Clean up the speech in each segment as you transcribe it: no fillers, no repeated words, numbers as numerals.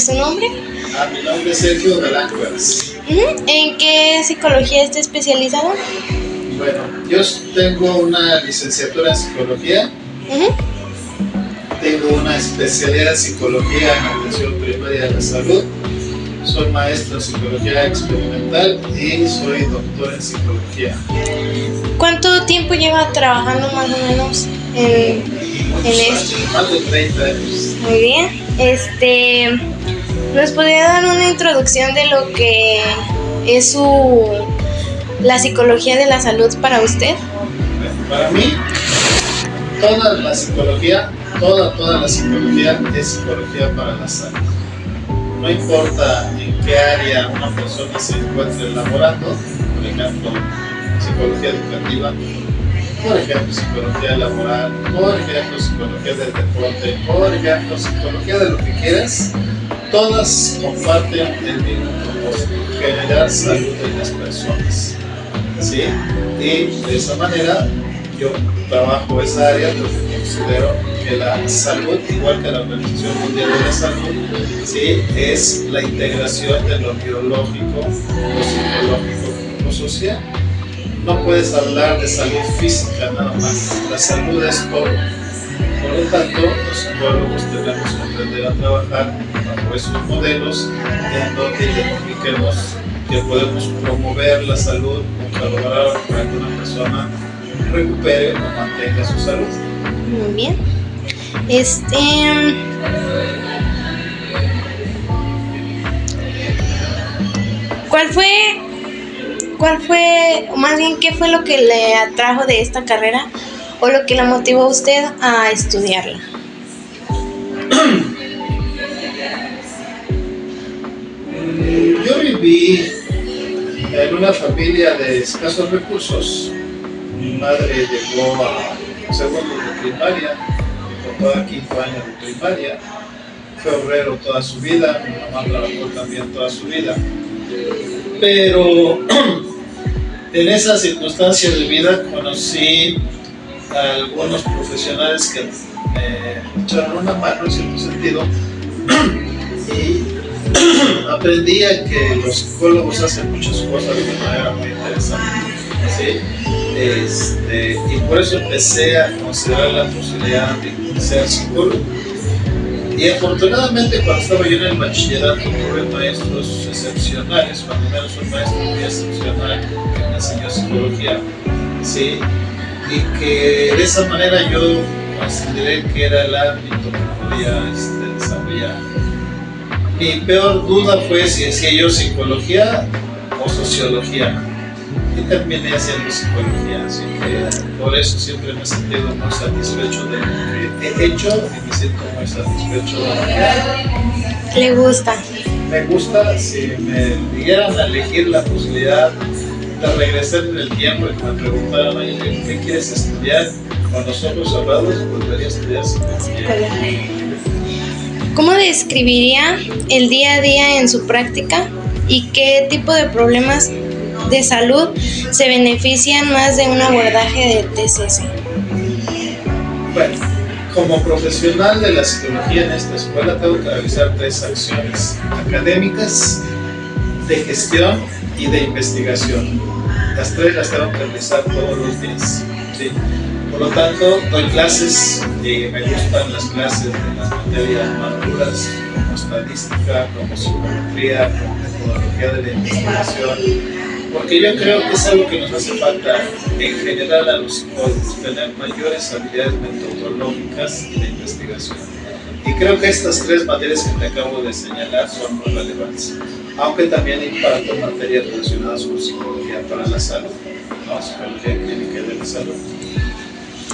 es su nombre? Mi nombre es Sergio Galán Cuevas. ¿En qué psicología está especializado? Bueno, yo tengo una licenciatura en psicología, tengo una especialidad en psicología en atención primaria de la salud, soy maestro en psicología experimental y soy doctor en psicología. ¿Cuánto tiempo lleva trabajando más o menos en esto? Más de 30 años. Muy bien. ¿Nos podría dar una introducción de lo que es la psicología de la salud para usted? Para mí, toda la psicología es psicología para la salud. No importa en qué área una persona se encuentre laborando, por ejemplo, psicología educativa, por ejemplo, psicología laboral, por ejemplo, psicología del deporte, por ejemplo, psicología de lo que quieras, todas comparten el mismo propósito, generar salud en las personas, ¿sí? Y de esa manera yo trabajo esa área porque considero que la salud, igual que la Organización Mundial de la Salud, ¿sí?, es la integración de lo biológico, lo psicológico, lo social. No puedes hablar de salud física nada más, la salud es todo. Por lo tanto, los psicólogos tenemos que aprender a trabajar bajo esos modelos en donde identifiquemos que podemos promover la salud para lograr que una persona recupere o mantenga su salud. Muy bien. ¿Cuál fue, o más bien, qué fue lo que le atrajo de esta carrera o lo que la motivó a usted a estudiarla? Yo viví en una familia de escasos recursos. Mi madre llegó a segundo de primaria, mi papá a quinto año de primaria, fue obrero toda su vida, mi mamá trabajó también toda su vida. Pero en esa circunstancia de vida conocí a algunos profesionales que me echaron una mano en cierto sentido y aprendí a que los psicólogos hacen muchas cosas de manera muy interesante, ¿sí? Y por eso empecé a considerar la posibilidad de ser psicólogo. Y afortunadamente cuando estaba yo en el bachillerato tuve maestros excepcionales, cuando menos un maestro muy excepcional que me enseñó psicología, ¿sí? Y que de esa manera yo consideré que era el ámbito que podía desarrollar. Mi peor duda fue si decía yo psicología o sociología, y terminé haciendo psicología, así que por eso siempre me he sentido muy satisfecho de lo que he hecho y me siento muy satisfecho de lo que hago. ¿Le gusta? Me gusta. Si me dieran a elegir la posibilidad de regresar en el tiempo y que me preguntaran, oye, ¿qué quieres estudiar? Con los ojos cerrados, volvería a estudiar psicología. ¿Cómo describiría el día a día en su práctica y qué tipo de problemas de salud se benefician más de un abordaje de TCC? Bueno, como profesional de la psicología en esta escuela tengo que realizar 3 acciones académicas, de gestión y de investigación. Las 3 las tengo que realizar todos los días, ¿sí? Por lo tanto, doy clases y me gustan las clases de las materias más duras, como estadística, como psicometría, como metodología de la investigación, porque yo creo que es algo que nos hace falta en general a los psicólogos, tener mayores habilidades metodológicas y de investigación. Y creo que estas 3 materias que te acabo de señalar son muy relevantes, aunque también imparto materias relacionadas con psicología para la salud, no, psicología clínica de la salud.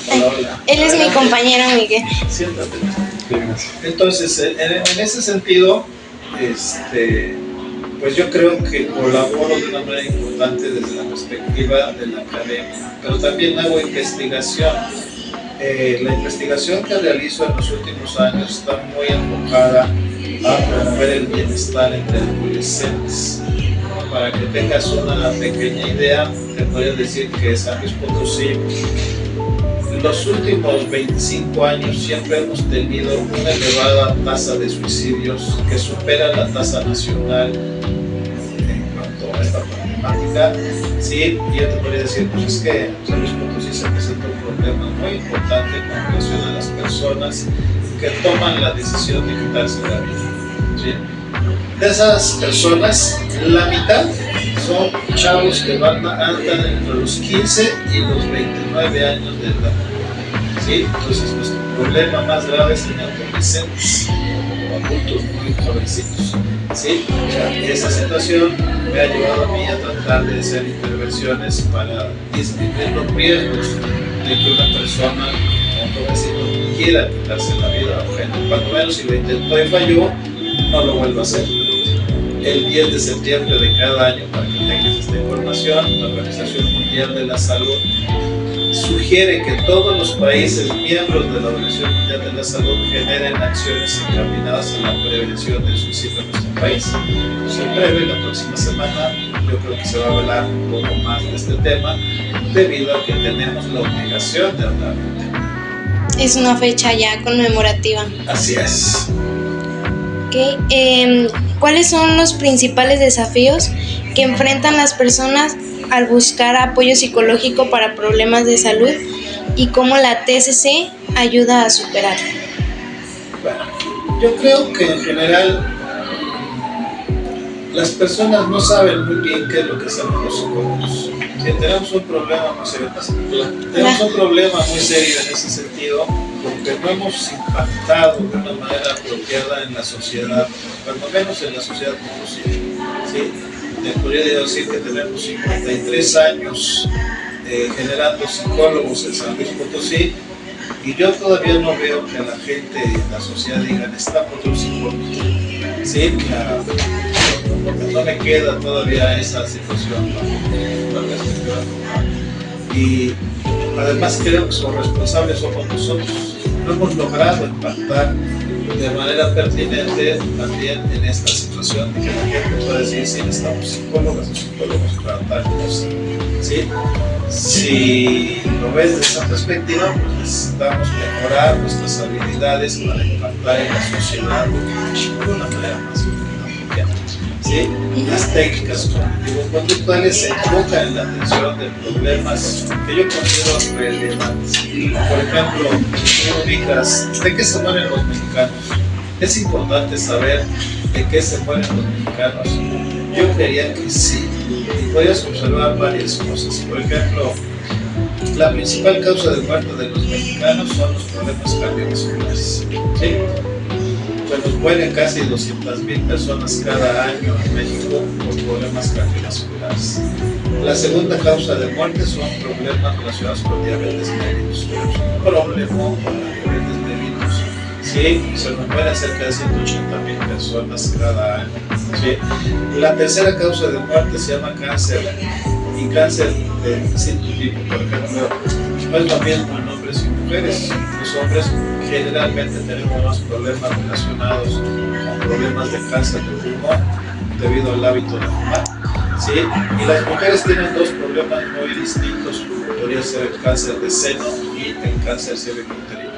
Hola, hola. Él es mi compañero Miguel. Siéntate. Entonces, en ese sentido, pues yo creo que colaboro de una manera importante desde la perspectiva de la academia, pero también hago investigación. La investigación que realizo en los últimos años está muy enfocada a promover el bienestar entre adolescentes. Para que tengas una pequeña idea, te podría decir que San Luis Potosí los últimos 25 años siempre hemos tenido una elevada tasa de suicidios que supera la tasa nacional en cuanto a esta problemática. Sí, y yo te podría decir, pues es que San Luis Potosí se presenta un problema muy importante con relación a las personas que toman la decisión de quitarse la vida. ¿Sí? De esas personas, la mitad son chavos que andan entre los 15 y los 29 años de edad. ¿Sí? Entonces nuestro problema más grave es en adolescentes o adultos muy jovencitos. ¿Sí? O sea, esa situación me ha llevado a mí a tratar de hacer intervenciones para disminuir los riesgos de que una persona o un jovencito quiera quitarse la vida, o cuando menos si lo intentó y falló, no lo vuelva a hacer. El 10 de septiembre de cada año, para que tengas esta información, la Organización Mundial de la Salud sugiere que todos los países miembros de la Organización Mundial de la Salud generen acciones encaminadas a la prevención del suicidio en nuestro país. En breve, la próxima semana, yo creo que se va a hablar un poco más de este tema, debido a que tenemos la obligación de hablar del tema. Es una fecha ya conmemorativa. Así es. Okay. ¿Cuáles son los principales desafíos que enfrentan las personas al buscar apoyo psicológico para problemas de salud y cómo la TCC ayuda a superarlo? Bueno, yo creo que en general las personas no saben muy bien qué es lo que hacemos los psicólogos. Tenemos un problema muy serio. Tenemos un problema muy serio en ese sentido, porque no hemos impactado de una manera apropiada en la sociedad, cuando menos en la sociedad potosina. ¿Sí? Te podría decir que tenemos 53 años generando psicólogos en San Luis Potosí, y yo todavía no veo que la gente en la sociedad diga, necesitamos un psicólogo. ¿Sí? Porque no me queda todavía esa situación, y además creo que los responsables somos nosotros. No hemos logrado impactar de manera pertinente también en esta situación de que la gente pueda decir, sí, necesitamos psicólogas o psicólogos para tal cosa. ¿Sí? Si lo ves desde esa perspectiva, pues necesitamos mejorar nuestras habilidades para impactar en la sociedad de una manera más apropiada. ¿Sí? Las técnicas cognitivo-conductuales se enfocan en la atención de problemas que yo considero relevantes. Por ejemplo, ubicas, ¿de qué se mueren los mexicanos? Es importante saber de qué se mueren los mexicanos. Yo creía que sí, y podías observar varias cosas. Por ejemplo, la principal causa de muerte de los mexicanos son los problemas cardiovasculares. ¿Sí? Pues nos mueren casi 200,000 personas cada año en México por problemas cardiovasculares. La segunda causa de muerte son problemas relacionados con diabetes mellitus. Es un problema con la diabetes mellitus. Sí, se nos mueren cerca de 180,000 personas cada año. ¿Sí? La tercera causa de muerte se llama cáncer, y cáncer de distinto tipo. Por ejemplo, no es lo mismo en hombres y mujeres. Los hombres generalmente tenemos más problemas relacionados con problemas de cáncer de pulmón debido al hábito de fumar. ¿Sí? Y las mujeres tienen dos problemas muy distintos, podría ser el cáncer de seno y el cáncer cervicuterino.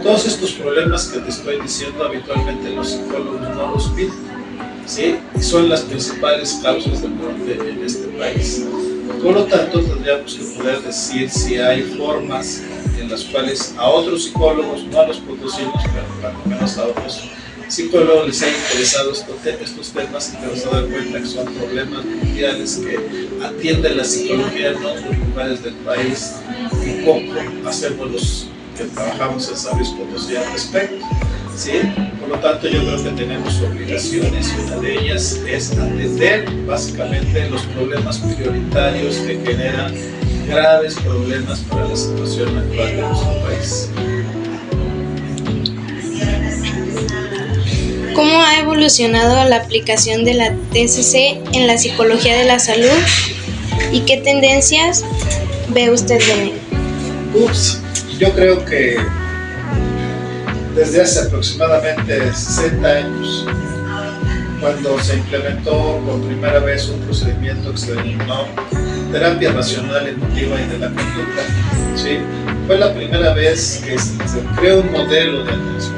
Todos estos problemas que te estoy diciendo habitualmente los psicólogos no los piden, ¿sí? Y son las principales causas de muerte en este país. Por lo tanto, tendríamos que poder decir si hay formas en las cuales a otros psicólogos, no a los potosinos, pero cuando menos a otros psicólogos les ha interesado estos temas, y te vas a dar cuenta que son problemas mundiales que atienden la psicología en otros lugares del país, y poco hacemos los que trabajamos en San Luis Potosí al respecto. ¿Sí? Por lo tanto, yo creo que tenemos obligaciones, y una de ellas es atender básicamente los problemas prioritarios que generan graves problemas para la situación actual de nuestro país. ¿Cómo ha evolucionado la aplicación de la TCC en la psicología de la salud y qué tendencias ve usted venir? Yo creo que desde hace aproximadamente 60 años cuando se implementó por primera vez un procedimiento que se denominó terapia racional, emotiva y de la conducta. ¿Sí? Fue la primera vez que se creó un modelo de atención.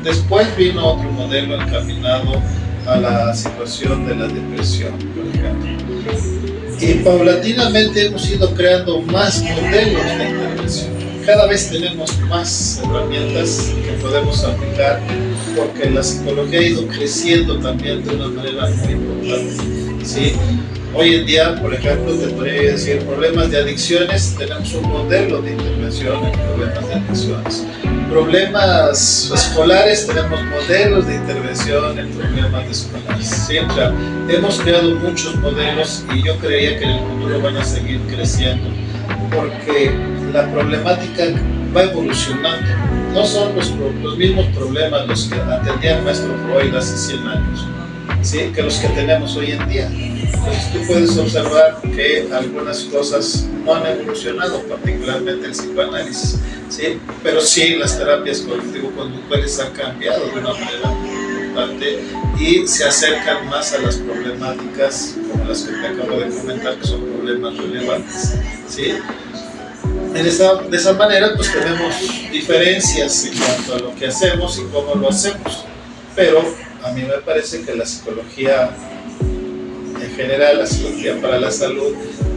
Después vino otro modelo encaminado a la situación de la depresión, por ejemplo. Y paulatinamente hemos ido creando más modelos de intervención. Cada vez tenemos más herramientas que podemos aplicar porque la psicología ha ido creciendo también de una manera muy importante. ¿Sí? Hoy en día, por ejemplo, te podría decir problemas de adicciones, tenemos un modelo de intervención en problemas de adicciones. Problemas escolares, tenemos modelos de intervención en problemas escolares. ¿Sí? O sea, hemos creado muchos modelos y yo creía que en el futuro van a seguir creciendo porque la problemática va evolucionando. No son los mismos problemas los que atendía el maestro Freud hace 100 años, ¿sí? Que los que tenemos hoy en día. Entonces tú puedes observar que algunas cosas no han evolucionado, particularmente el psicoanálisis, ¿sí? Pero sí las terapias cognitivo-conductuales han cambiado de una manera importante y se acercan más a las problemáticas como las que te acabo de comentar, que son problemas relevantes, ¿sí? De esa manera pues tenemos diferencias en cuanto a lo que hacemos y cómo lo hacemos, pero a mí me parece que la psicología en general, la psicología para la salud,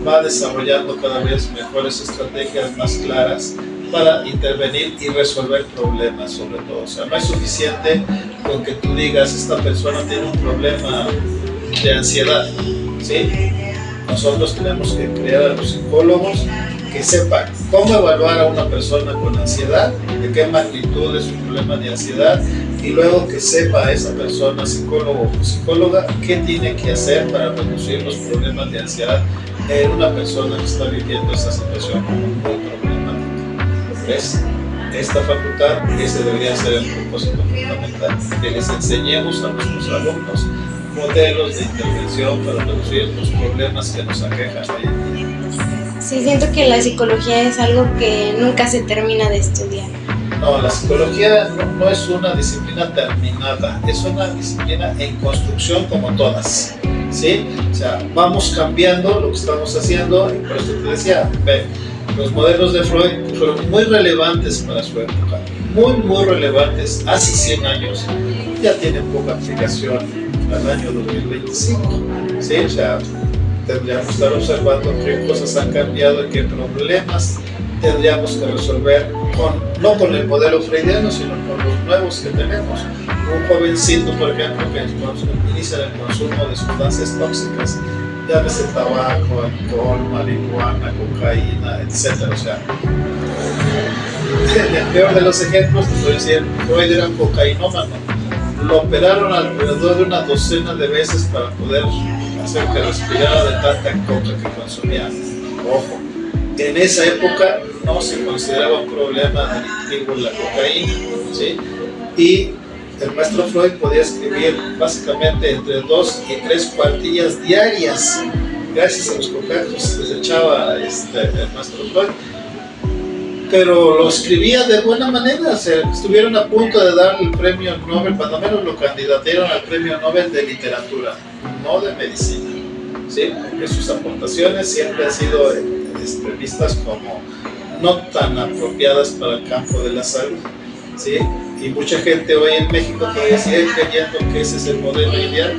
va desarrollando cada vez mejores estrategias más claras para intervenir y resolver problemas sobre todo. O sea, no es suficiente con que tú digas esta persona tiene un problema de ansiedad, ¿sí? Nosotros tenemos que crear a los psicólogos que sepan cómo evaluar a una persona con ansiedad, de qué magnitud es un problema de ansiedad, y luego que sepa esa persona, psicólogo o psicóloga, qué tiene que hacer para reducir los problemas de ansiedad en una persona que está viviendo esa situación como muy problemática. ¿Ves? Esta facultad, ese debería ser el propósito fundamental, que les enseñemos a nuestros alumnos modelos de intervención para reducir los problemas que nos aquejan hoy en día. Sí, siento que la psicología es algo que nunca se termina de estudiar. No, la psicología no es una disciplina terminada, es una disciplina en construcción como todas, ¿sí? O sea, vamos cambiando lo que estamos haciendo y por eso te decía, los modelos de Freud fueron muy relevantes para su época, muy relevantes hace 100 años, ya tienen poca aplicación al año 2025, ¿sí? O sea, tendríamos que estar observando qué cosas han cambiado y qué problemas tendríamos que resolver no con el modelo freudiano, sino con los nuevos que tenemos. Un jovencito, por ejemplo, que inicia el consumo de sustancias tóxicas, llámese tabaco, alcohol, marihuana, cocaína, etc. O sea, en el peor de los ejemplos, te puedo decir, Freud era un cocainómano. Lo operaron alrededor de una docena de veces para poder hacer que respirara de tanta coca que consumía. Ojo, en esa época no se consideraba un problema adictivo la cocaína, ¿sí? Y el maestro Freud podía escribir básicamente entre 2 y 3 cuartillas diarias, gracias a los cocaínos que desechaba el maestro Freud. Pero lo escribía de buena manera, estuvieron a punto de darle el premio Nobel, cuando menos lo candidatearon al premio Nobel de literatura, no de medicina, ¿sí? Porque sus aportaciones siempre han sido vistas como no tan apropiadas para el campo de la salud, ¿sí? Y mucha gente hoy en México todavía sigue creyendo que ese es el modelo ideal,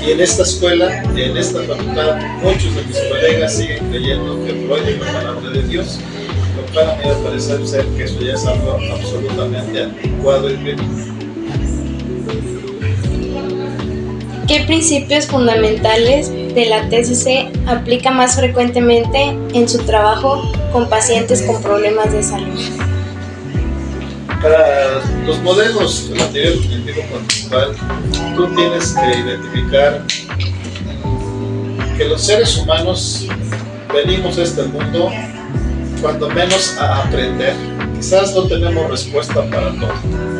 y en esta escuela, en esta facultad, muchos de mis colegas siguen creyendo que Freud es la palabra de Dios, lo cual a mí me parece ser que eso ya es algo absolutamente anticuado y ridículo. ¿Qué principios fundamentales de la TCC aplica más frecuentemente en su trabajo con pacientes con problemas de salud? Para los modelos de material cognitivo-conductual, tú tienes que identificar que los seres humanos venimos a este mundo cuando menos a aprender. Quizás no tenemos respuesta para todo,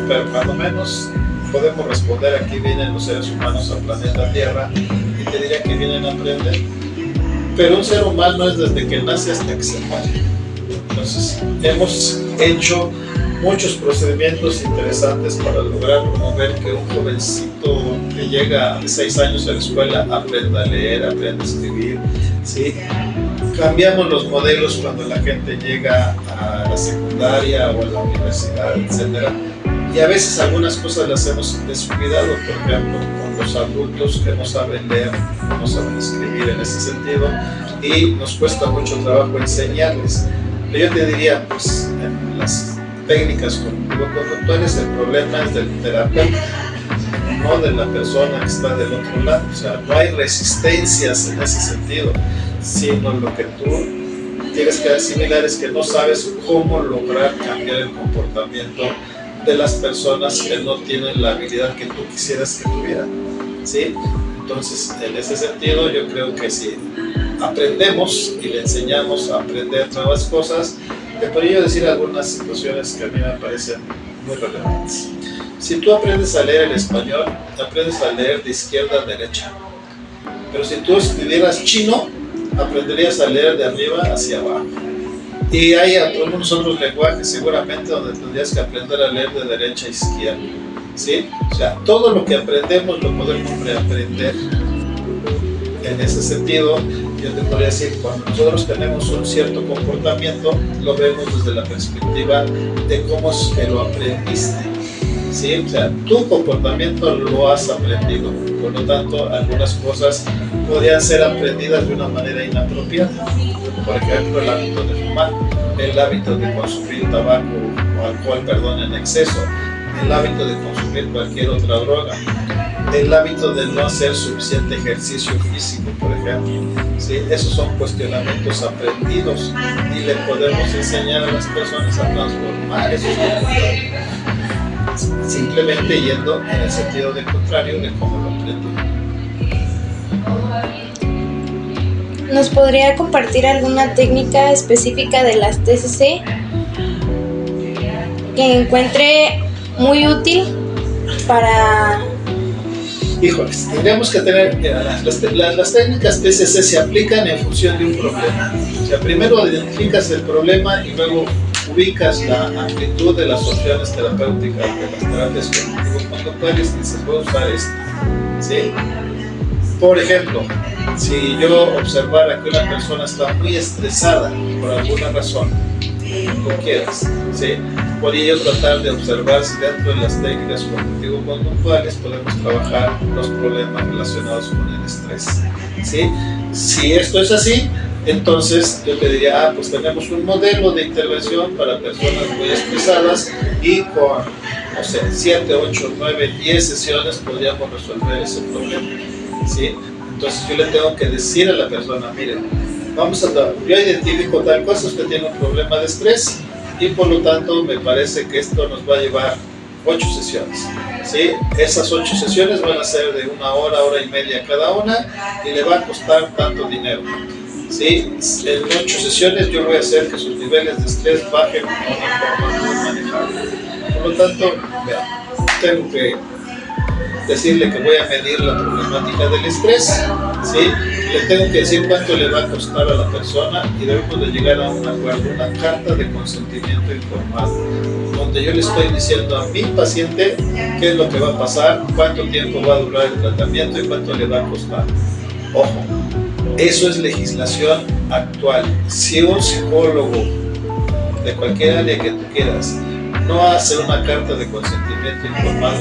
pero cuando menos podemos responder a qué vienen los seres humanos al planeta Tierra, y te diría que vienen a aprender. Pero un ser humano es desde que nace hasta que se muere. Entonces, hemos hecho muchos procedimientos interesantes para lograrlo, ¿no? Ver que un jovencito que llega de 6 años a la escuela aprenda a leer, aprenda a escribir, ¿sí? Cambiamos los modelos cuando la gente llega a la secundaria o a la universidad, etcétera. Y a veces algunas cosas las hemos descuidado, por ejemplo, con los adultos que no saben leer, no saben escribir en ese sentido, y nos cuesta mucho trabajo enseñarles. Pero yo te diría, pues, en las técnicas cognitivo-conductuales el problema es del terapeuta, no de la persona que está del otro lado. O sea, no hay resistencias en ese sentido, sino lo que tú tienes que asimilar es que no sabes cómo lograr cambiar el comportamiento de las personas que no tienen la habilidad que tú quisieras que tuvieran, ¿sí? Entonces, en ese sentido, yo creo que si aprendemos y le enseñamos a aprender nuevas cosas, te podría decir algunas situaciones que a mí me parecen muy relevantes. Si tú aprendes a leer el español, aprendes a leer de izquierda a derecha. Pero si tú estudiaras chino, aprenderías a leer de arriba hacia abajo. Y hay algunos otros lenguajes seguramente donde tendrías que aprender a leer de derecha a izquierda, ¿sí? O sea, todo lo que aprendemos lo podemos reaprender. En ese sentido, yo te podría decir, cuando nosotros tenemos un cierto comportamiento, lo vemos desde la perspectiva de cómo es que lo aprendiste, ¿sí? O sea, tu comportamiento lo has aprendido, por lo tanto, algunas cosas podrían ser aprendidas de una manera inapropiada. Por ejemplo, el hábito de fumar, el hábito de consumir tabaco o alcohol, en exceso, el hábito de consumir cualquier otra droga, el hábito de no hacer suficiente ejercicio físico, por ejemplo, ¿sí? Esos son cuestionamientos aprendidos y le podemos enseñar a las personas a transformar esos comportamientos, simplemente yendo en el sentido del contrario de cómo lo aprendí. ¿Nos podría compartir alguna técnica específica de las TCC que encuentre muy útil para... Híjoles, tendríamos que tener, las técnicas TCC se aplican en función de un problema. O sea, primero identificas el problema y luego ubicas la amplitud de las opciones terapéuticas de las terapias cognitivo-conductuales y se puede usar esto, ¿sí? Por ejemplo, si yo observara que una persona está muy estresada por alguna razón, tú quieras, ¿sí? Podría yo tratar de observar si dentro de las técnicas cognitivo-conductuales podemos trabajar los problemas relacionados con el estrés, ¿sí? Si esto es así, entonces yo te diría, pues tenemos un modelo de intervención para personas muy estresadas y con, no sé, 7, 8, 9, 10 sesiones podríamos resolver ese problema, ¿sí? Entonces yo le tengo que decir a la persona, mire, yo identifico tal cosa, usted tiene un problema de estrés y por lo tanto me parece que esto nos va a llevar 8 sesiones, ¿sí? Esas 8 sesiones van a ser de 1 hora, hora y media cada una y le va a costar tanto dinero, ¿sí? En 8 sesiones yo voy a hacer que sus niveles de estrés bajen de una forma muy manejable. Por lo tanto, tengo que decirle que voy a medir la problemática del estrés, ¿sí? Le tengo que decir cuánto le va a costar a la persona y debemos de llegar a un acuerdo, una carta de consentimiento informado, donde yo le estoy diciendo a mi paciente qué es lo que va a pasar, cuánto tiempo va a durar el tratamiento y cuánto le va a costar. Ojo, eso es legislación actual. Si un psicólogo de cualquier área que tú quieras no hace una carta de consentimiento informado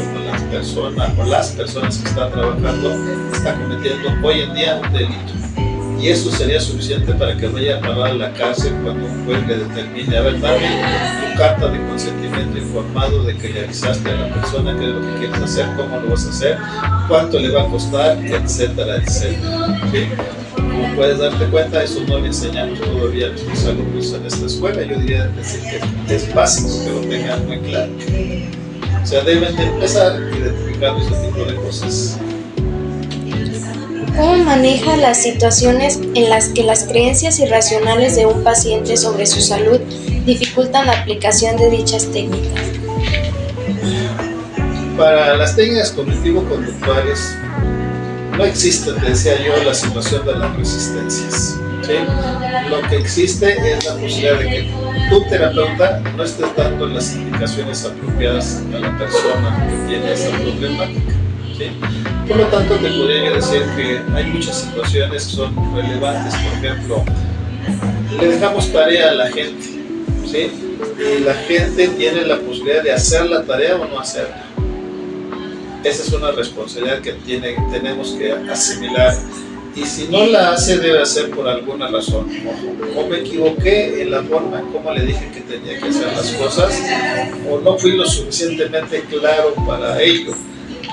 con las personas que están trabajando, está cometiendo hoy en día un delito. Y eso sería suficiente para que vaya a parar a la cárcel cuando un juez le determine, a ver, dame tu carta de consentimiento informado de que le avisaste a la persona qué es lo que quieres hacer, cómo lo vas a hacer, cuánto le va a costar, etcétera, etcétera, ¿sí? Como puedes darte cuenta, eso no le enseñamos todavía a nuestros alumnos en esta escuela. Yo diría decir que es básico que lo tengan muy claro. O sea, deben de empezar identificando ese tipo de cosas. ¿Cómo maneja las situaciones en las que las creencias irracionales de un paciente sobre su salud dificultan la aplicación de dichas técnicas? Para las técnicas cognitivo-conductuales no existe, te decía yo, la situación de las resistencias. O ¿sí? Lo que existe es la posibilidad de que tu terapeuta no esté dando las indicaciones apropiadas a la persona que tiene esa problemática, ¿sí? Por lo tanto, te podría decir que hay muchas situaciones que son relevantes. Por ejemplo, le dejamos tarea a la gente, ¿sí? Y la gente tiene la posibilidad de hacer la tarea o no hacerla. Esa es una responsabilidad que tenemos que asimilar. Y si no la hace, debe hacer por alguna razón. O me equivoqué en la forma en cómo le dije que tenía que hacer las cosas, o no fui lo suficientemente claro para ello.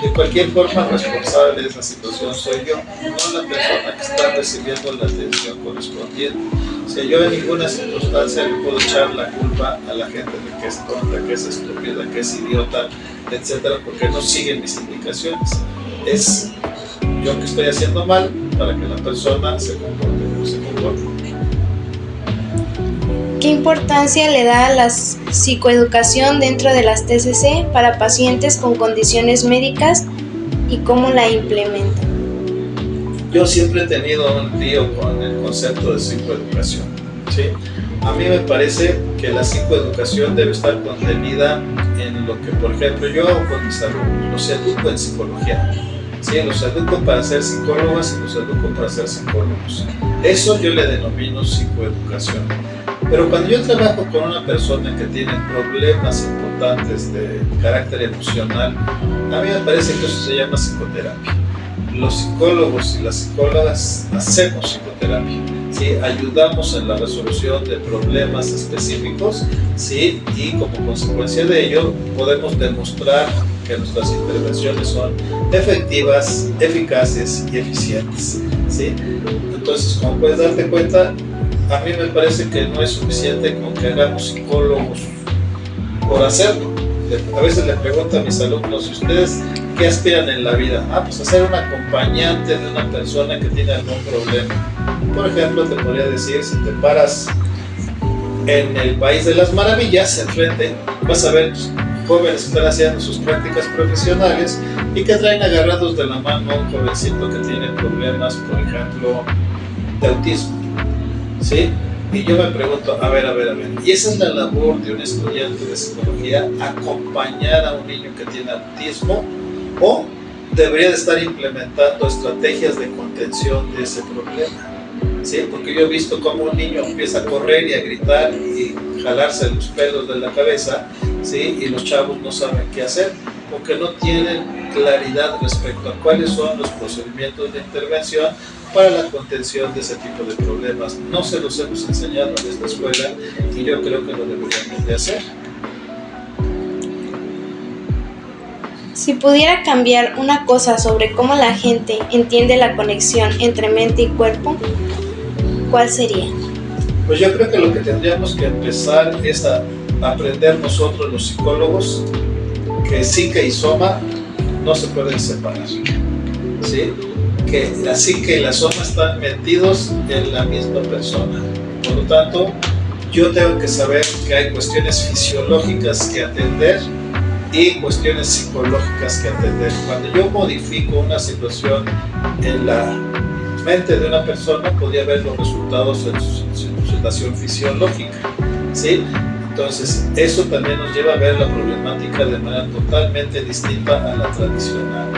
De cualquier forma, responsable de esa situación soy yo, no la persona que está recibiendo la atención correspondiente. O sea, yo en ninguna circunstancia le puedo echar la culpa a la gente de que es tonta, que es estúpida, que es idiota, etcétera, porque no siguen mis indicaciones. Es yo que estoy haciendo mal para que la persona se comporte como se comporte. ¿Qué importancia le da a la psicoeducación dentro de las TCC para pacientes con condiciones médicas y cómo la implementan? Yo siempre he tenido un lío con el concepto de psicoeducación, ¿sí? A mí me parece que la psicoeducación debe estar contenida en lo que, por ejemplo, yo con mis alumnos los educo en psicología, ¿sí? Los educo para ser psicólogos y los educo para ser psicólogos. Eso yo le denomino psicoeducación. Pero cuando yo trabajo con una persona que tiene problemas importantes de carácter emocional, a mí me parece que eso se llama psicoterapia. Los psicólogos y las psicólogas hacemos psicoterapia, ¿sí? Ayudamos en la resolución de problemas específicos, ¿sí? Y como consecuencia de ello podemos demostrar que nuestras intervenciones son efectivas, eficaces y eficientes, ¿sí? Entonces, como puedes darte cuenta, a mí me parece que no es suficiente con que hagamos psicólogos por hacerlo. A veces le pregunto a mis alumnos, ¿y ustedes qué aspiran en la vida? Pues a ser un acompañante de una persona que tiene algún problema. Por ejemplo, te podría decir, si te paras en el País de las Maravillas, enfrente, vas a ver jóvenes que están haciendo sus prácticas profesionales y que traen agarrados de la mano a un jovencito que tiene problemas, por ejemplo, de autismo, ¿sí? Y yo me pregunto, a ver, y esa es la labor de un estudiante de psicología, acompañar a un niño que tiene autismo, o debería de estar implementando estrategias de contención de ese problema, ¿sí? Porque yo he visto cómo un niño empieza a correr y a gritar y jalarse los pelos de la cabeza, ¿sí? Y los chavos no saben qué hacer, porque no tienen claridad respecto a cuáles son los procedimientos de intervención para la contención de ese tipo de problemas. No se los hemos enseñado en esta escuela y yo creo que lo deberíamos de hacer. Si pudiera cambiar una cosa sobre cómo la gente entiende la conexión entre mente y cuerpo, ¿cuál sería? Pues yo creo que lo que tendríamos que empezar es a aprender nosotros los psicólogos que psique y soma no se pueden separar, ¿sí? Que la psique y la soma están metidos en la misma persona. Por lo tanto, yo tengo que saber que hay cuestiones fisiológicas que atender y cuestiones psicológicas que atender. Cuando yo modifico una situación en la mente de una persona, podría ver los resultados en su situación fisiológica, ¿sí? Entonces, eso también nos lleva a ver la problemática de manera totalmente distinta a la tradicional.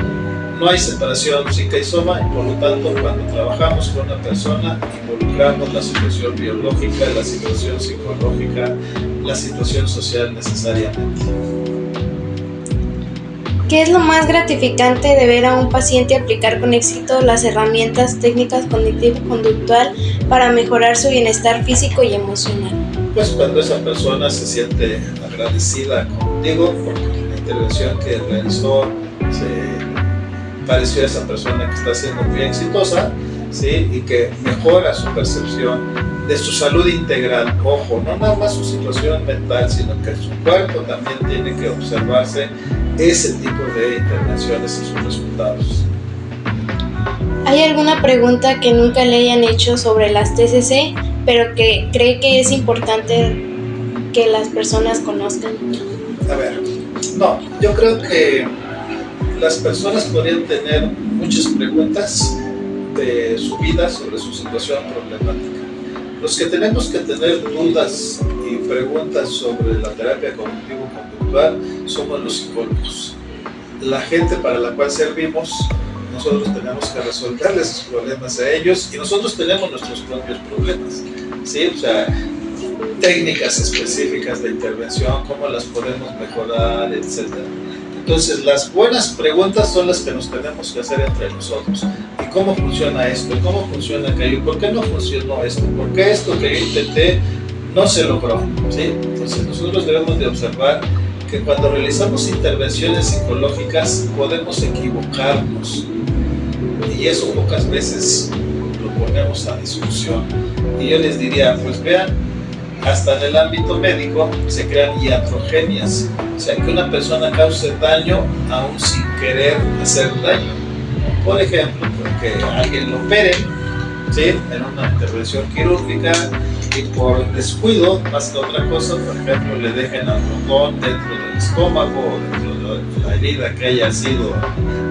No hay separación psique y soma y por lo tanto cuando trabajamos con una persona involucramos la situación biológica, la situación psicológica, la situación social necesariamente. ¿Qué es lo más gratificante de ver a un paciente aplicar con éxito las herramientas técnicas cognitivo-conductual para mejorar su bienestar físico y emocional? Pues cuando esa persona se siente agradecida contigo porque la intervención que realizó se pareció a esa persona que está siendo muy exitosa, ¿sí? Y que mejora su percepción de su salud integral. Ojo, no nada más su situación mental, sino que su cuerpo también tiene que observarse ese tipo de intervenciones y sus resultados. ¿Hay alguna pregunta que nunca le hayan hecho sobre las TCC, pero que cree que es importante que las personas conozcan? A ver, no, yo creo que las personas podrían tener muchas preguntas de su vida, sobre su situación problemática. Los que tenemos que tener dudas y preguntas sobre la terapia cognitivo-conductual somos los psicólogos. La gente para la cual servimos, nosotros tenemos que resolverles sus problemas a ellos y nosotros tenemos nuestros propios problemas, ¿sí? O sea, técnicas específicas de intervención, cómo las podemos mejorar, etc. Entonces, las buenas preguntas son las que nos tenemos que hacer entre nosotros. ¿Y cómo funciona esto? ¿Cómo funciona aquello? ¿Por qué no funcionó esto? ¿Por qué esto que yo intenté no se logró? ¿Sí? Entonces, nosotros debemos de observar que cuando realizamos intervenciones psicológicas podemos equivocarnos. Y eso pocas veces lo ponemos a discusión. Y yo les diría, pues vean, hasta en el ámbito médico se crean iatrogenias, o sea, que una persona cause daño aún sin querer hacer daño. Por ejemplo, porque alguien lo opere, ¿sí?, en una intervención quirúrgica y por descuido, más que otra cosa, por ejemplo, le dejen al botón dentro del estómago o dentro de la herida que haya sido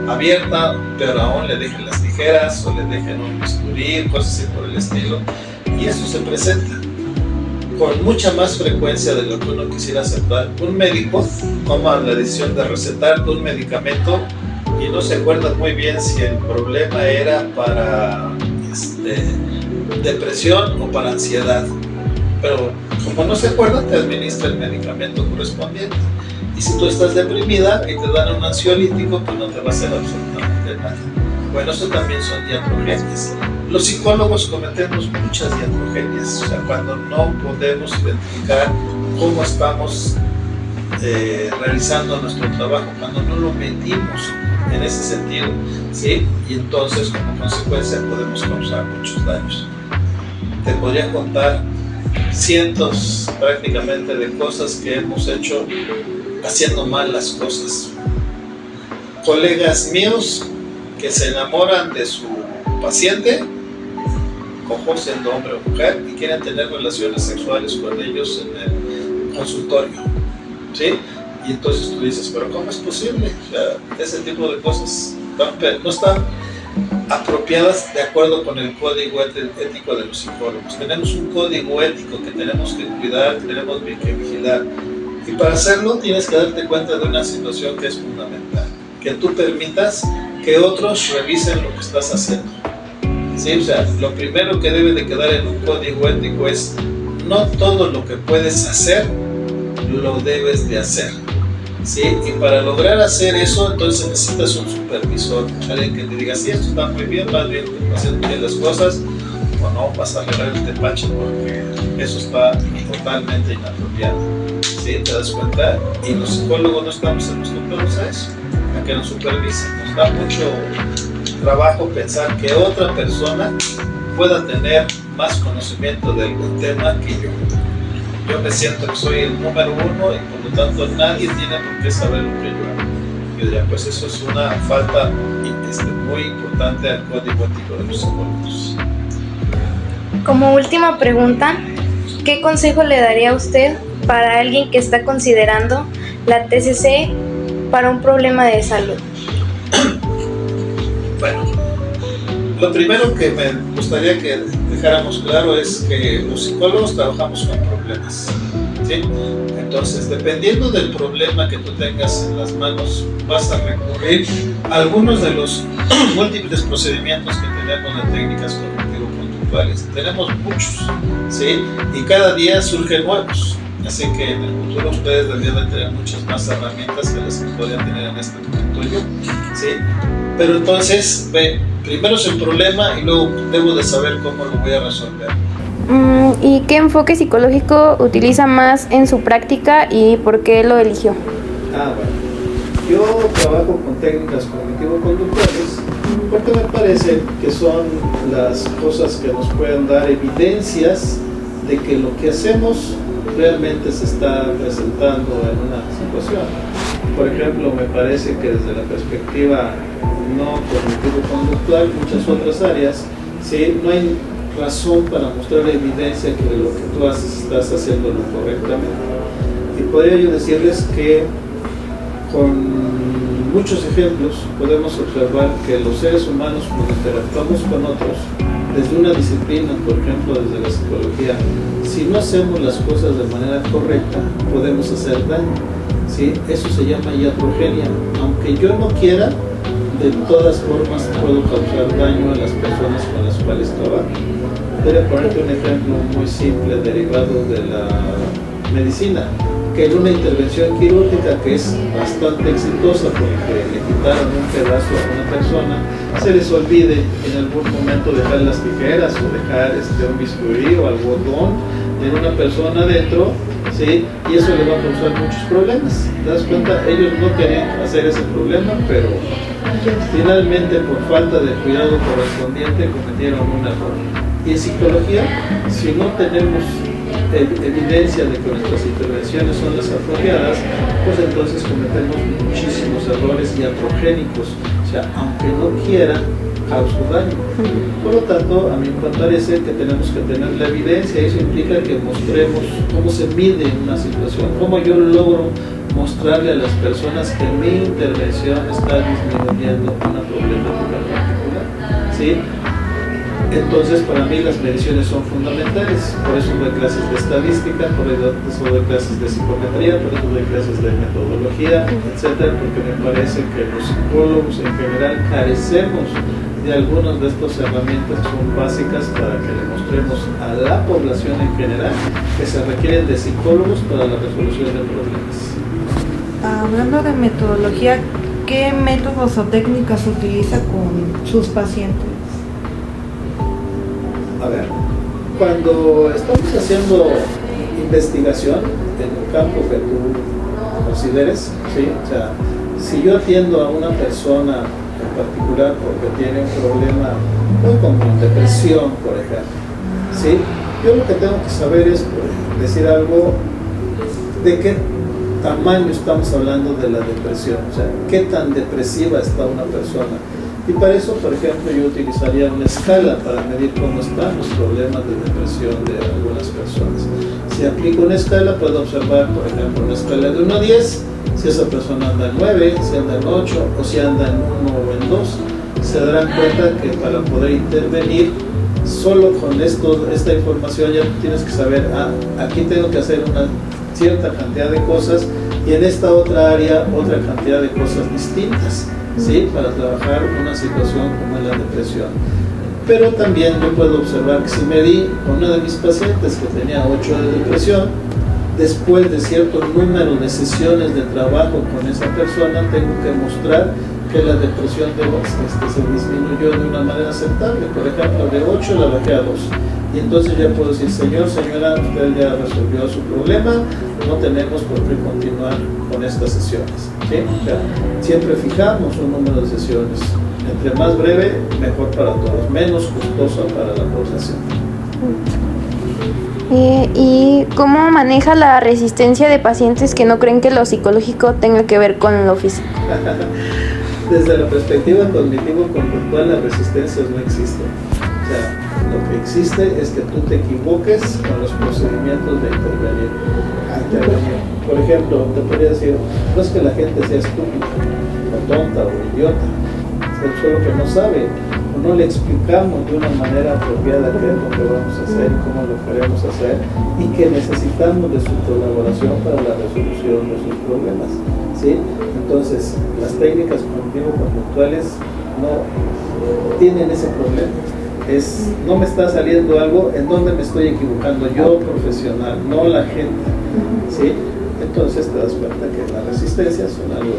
abierta, pero aún le dejen las tijeras o le dejen un bisturí, cosas así por el estilo, y eso se presenta con mucha más frecuencia de lo que uno quisiera aceptar. Un médico toma la decisión de recetarte un medicamento y no se acuerda muy bien si el problema era para depresión o para ansiedad, pero como no se acuerda, te administra el medicamento correspondiente. Y si tú estás deprimida y te dan un ansiolítico, pues no te va a hacer absolutamente nada. Bueno, eso también son iatrogenias. Los psicólogos cometemos muchas iatrogenias, o sea, cuando no podemos identificar cómo estamos realizando nuestro trabajo, cuando no lo medimos en ese sentido, ¿sí? Y entonces, como consecuencia, podemos causar muchos daños. Te podría contar cientos prácticamente de cosas que hemos hecho haciendo mal las cosas. Colegas míos que se enamoran de su paciente, ojo, siendo hombre o mujer, y quieren tener relaciones sexuales con ellos en el consultorio, ¿sí? Y entonces tú dices, pero ¿cómo es posible? O sea, ese tipo de cosas no están apropiadas de acuerdo con el código ético de los psicólogos. Tenemos un código ético que tenemos que cuidar, tenemos que vigilar. Y para hacerlo tienes que darte cuenta de una situación que es fundamental, que tú permitas que otros revisen lo que estás haciendo. ¿Sí? O sea, lo primero que debe de quedar en un código ético es no todo lo que puedes hacer lo debes de hacer. ¿Sí? Y para lograr hacer eso, entonces necesitas un supervisor, alguien que te diga, sí, esto está muy bien, vas bien, haciendo bien las cosas, o no, vas a arreglar el tepache porque eso está totalmente inapropiado. ¿Sí? ¿Te das cuenta? Y los psicólogos no estamos acostumbrados a eso, a que nos supervisen. Nos da mucho trabajo pensar que otra persona pueda tener más conocimiento del tema que yo. Yo me siento que soy el número uno y por lo tanto nadie tiene por qué saber lo que yo hago. Yo diría, pues eso es una falta muy importante al código ético de los psicólogos. Como última pregunta, ¿qué consejo le daría a usted para alguien que está considerando la TCC para un problema de salud? Bueno, lo primero que me gustaría que dejáramos claro es que los psicólogos trabajamos con problemas, ¿sí? Entonces, dependiendo del problema que tú tengas en las manos, vas a recurrir a algunos de los múltiples procedimientos que tenemos de técnicas cognitivo-conductuales. Tenemos muchos, ¿sí? Y cada día surgen nuevos. Así que en el futuro ustedes deberían de tener muchas más herramientas que las que podrían tener en este momento yo, ¿sí? Pero entonces, primero es el problema y luego debo de saber cómo lo voy a resolver. ¿Y qué enfoque psicológico utiliza más en su práctica y por qué lo eligió? Bueno, yo trabajo con técnicas cognitivo-conductuales porque me parece que son las cosas que nos pueden dar evidencias de que lo que hacemos realmente se está presentando en una situación. Por ejemplo, me parece que desde la perspectiva no cognitivo-conductual, muchas otras áreas, ¿sí? No hay razón para mostrar evidencia que de lo que tú haces estás haciéndolo correctamente. Y podría yo decirles que con muchos ejemplos podemos observar que los seres humanos, cuando interactuamos con otros, desde una disciplina, por ejemplo, desde la psicología, si no hacemos las cosas de manera correcta, podemos hacer daño, ¿sí? Eso se llama iatrogenia. Aunque yo no quiera, de todas formas puedo causar daño a las personas con las cuales trabajo. Voy a ponerte un ejemplo muy simple derivado de la medicina, que en una intervención quirúrgica que es bastante exitosa porque le quitaron un pedazo a una persona, se les olvide en algún momento dejar las tijeras o dejar un bisturí o algodón en una persona adentro, ¿sí? Y eso le va a causar muchos problemas. ¿Te das cuenta? Ellos no querían hacer ese problema, pero finalmente por falta de cuidado correspondiente cometieron un error. Y en psicología, si no tenemos evidencia de que nuestras intervenciones son las apropiadas, pues entonces cometemos muchísimos errores iatrogénicos, o sea, aunque no quiera, causa daño. Por lo tanto, a mí me parece que tenemos que tener la evidencia. Eso implica que mostremos cómo se mide una situación, cómo yo logro mostrarle a las personas que mi intervención está disminuyendo una problemática particular, ¿sí? Entonces, para mí las mediciones son fundamentales. Por eso doy clases de estadística, por eso doy clases de psicometría, por eso doy clases de metodología, etcétera, porque me parece que los psicólogos en general carecemos de algunas de estas herramientas que son básicas para que le mostremos a la población en general que se requieren de psicólogos para la resolución de problemas. Hablando de metodología, ¿qué métodos o técnicas utiliza con sus pacientes? A ver, cuando estamos haciendo investigación en el campo que tú consideres, ¿sí? O sea, si yo atiendo a una persona en particular porque tiene un problema muy común, depresión, por ejemplo, ¿sí? Yo lo que tengo que saber es decir algo de qué tamaño estamos hablando de la depresión, o sea, qué tan depresiva está una persona. Y para eso, por ejemplo, yo utilizaría una escala para medir cómo están los problemas de depresión de algunas personas. Si aplico una escala, puedo observar, por ejemplo, una escala de 1 a 10, si esa persona anda en 9, si anda en 8 o si anda en 1 o en 2. Se darán cuenta que para poder intervenir, solo con esta información ya tienes que saber, aquí tengo que hacer una cierta cantidad de cosas y en esta otra área otra cantidad de cosas distintas, ¿sí? Para trabajar una situación como es la depresión. Pero también yo puedo observar que si medí con una de mis pacientes que tenía 8 de depresión, después de cierto número de sesiones de trabajo con esa persona, tengo que mostrar que la depresión se disminuyó de una manera aceptable. Por ejemplo, de 8 la bajé a 2. Y entonces ya puedo decir, señor, señora, usted ya resolvió su problema, no tenemos por qué continuar con estas sesiones, ¿sí? Ya, siempre fijamos un número de sesiones. Entre más breve, mejor para todos, menos costosa para la población. ¿Y cómo maneja la resistencia de pacientes que no creen que lo psicológico tenga que ver con lo físico? Desde la perspectiva cognitivo-conductual, las resistencias no existen. O sea, lo que existe es que tú te equivoques con los procedimientos de intervenir. Por ejemplo, te podría decir, no es que la gente sea estúpida, o tonta, o idiota, es solo que no sabe, o no le explicamos de una manera apropiada qué es lo que vamos a hacer y cómo lo queremos hacer, y que necesitamos de su colaboración para la resolución de sus problemas, ¿sí? Entonces, las técnicas cognitivo-conductuales no tienen ese problema. No me está saliendo algo en donde me estoy equivocando yo profesional, no la gente, ¿sí? Entonces te das cuenta que las resistencias son algo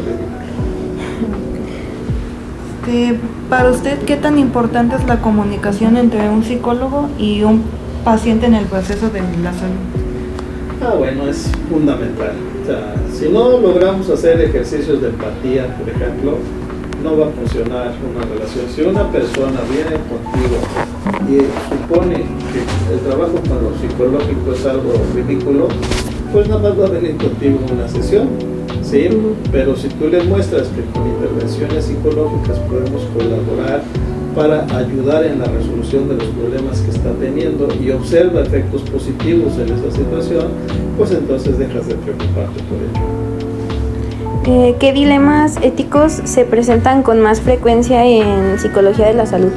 ridículo. Para usted, ¿qué tan importante es la comunicación entre un psicólogo y un paciente en el proceso de la salud? Bueno, es fundamental. O sea, si no logramos hacer ejercicios de empatía, por ejemplo, no va a funcionar una relación. Si una persona viene contigo y supone que el trabajo con lo psicológico es algo ridículo, pues nada más va a venir contigo en una sesión, ¿sí? Pero si tú le muestras que con intervenciones psicológicas podemos colaborar para ayudar en la resolución de los problemas que está teniendo y observa efectos positivos en esa situación, pues entonces dejas de preocuparte por ello. ¿Qué dilemas éticos se presentan con más frecuencia en psicología de la salud?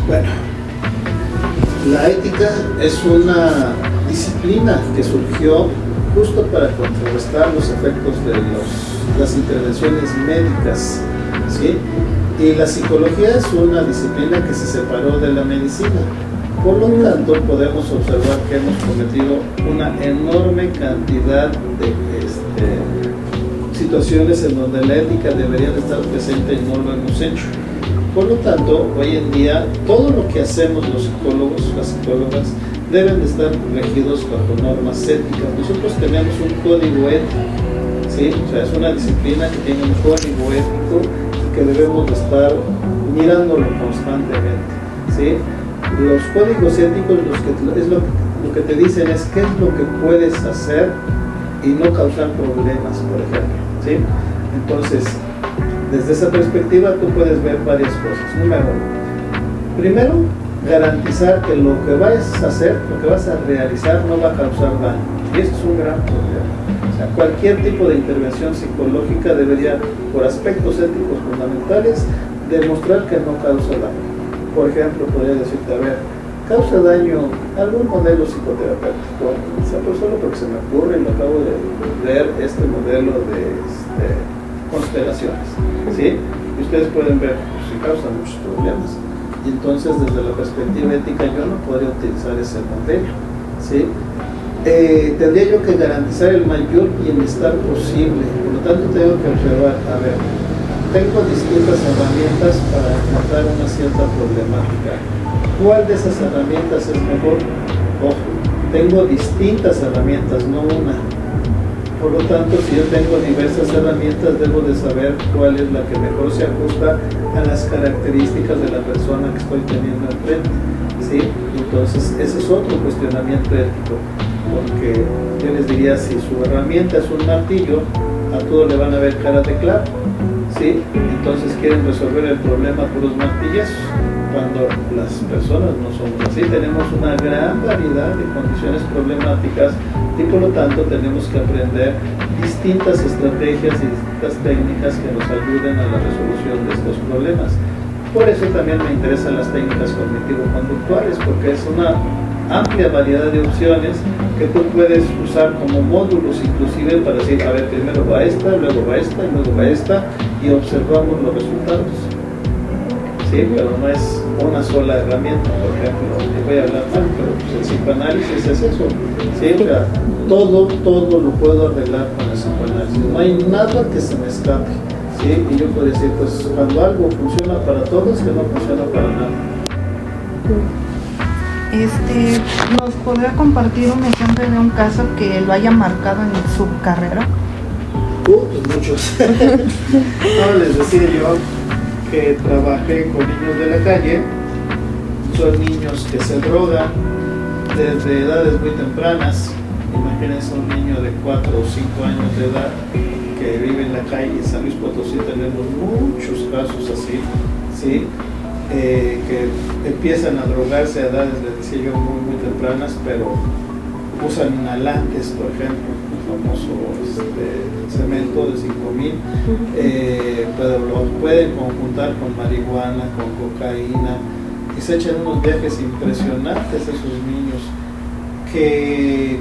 Bueno, la ética es una disciplina que surgió justo para contrarrestar los efectos de las intervenciones médicas, ¿sí? Y la psicología es una disciplina que se separó de la medicina. Por lo tanto, podemos observar que hemos cometido una enorme cantidad de situaciones en donde la ética debería de estar presente y no lo hemos hecho. Por lo tanto, hoy en día, todo lo que hacemos los psicólogos, las psicólogas, deben de estar regidos bajo normas éticas. Nosotros tenemos un código ético, ¿sí? O sea, es una disciplina que tiene un código ético y que debemos de estar mirándolo constantemente, ¿sí? Los códigos éticos lo que te dicen es qué es lo que puedes hacer y no causar problemas, por ejemplo, ¿sí? Entonces, desde esa perspectiva tú puedes ver varias cosas. Número uno, primero, garantizar que lo que vayas a hacer, lo que vas a realizar no va a causar daño. Y eso es un gran problema. O sea, cualquier tipo de intervención psicológica debería, por aspectos éticos fundamentales, demostrar que no causa daño. Por ejemplo, podría decirte, a ver, ¿causa daño algún modelo psicoterapéutico? O sea, pues solo porque se me ocurre y lo acabo de ver este modelo de constelaciones, ¿sí? Y ustedes pueden ver si causa muchos problemas. Y entonces, desde la perspectiva ética, yo no podría utilizar ese modelo, ¿sí? Tendría yo que garantizar el mayor bienestar posible. Por lo tanto, tengo que observar, a ver, tengo distintas herramientas para enfrentar una cierta problemática. ¿Cuál de esas herramientas es mejor? Ojo, tengo distintas herramientas, no una. Por lo tanto, si yo tengo diversas herramientas, debo de saber cuál es la que mejor se ajusta a las características de la persona que estoy teniendo enfrente, ¿sí? Entonces, ese es otro cuestionamiento ético, porque yo les diría, si su herramienta es un martillo, a todos le van a ver cara de clavo, ¿sí? Entonces quieren resolver el problema por los martillazos, cuando las personas no somos así. Tenemos una gran variedad de condiciones problemáticas y por lo tanto tenemos que aprender distintas estrategias y distintas técnicas que nos ayuden a la resolución de estos problemas. Por eso también me interesan las técnicas cognitivo-conductuales, porque es una amplia variedad de opciones que tú puedes usar como módulos inclusive para decir, a ver, primero va esta, luego va esta y luego va esta, y observamos los resultados. Sí, pero no es una sola herramienta. Por ejemplo, te voy a hablar mal, pero pues el psicoanálisis es eso, ¿sí? O sea, todo lo puedo arreglar con el psicoanálisis, no hay nada que se me escape, ¿sí? Y yo puedo decir, pues cuando algo funciona para todos, que no funciona para nada. ¿Nos podría compartir un ejemplo de un caso que lo haya marcado en su carrera? Pues muchos. No, les decía yo que trabajé con niños de la calle. Son niños que se drogan desde edades muy tempranas. Imagínense un niño de 4 o 5 años de edad que vive en la calle. En San Luis Potosí tenemos muchos casos así, ¿sí? Que empiezan a drogarse a edades, les decía yo, muy tempranas, pero usan inhalantes, por ejemplo, el famoso cemento de 5000, pero lo pueden conjuntar con marihuana, con cocaína, y se echan unos viajes impresionantes esos niños que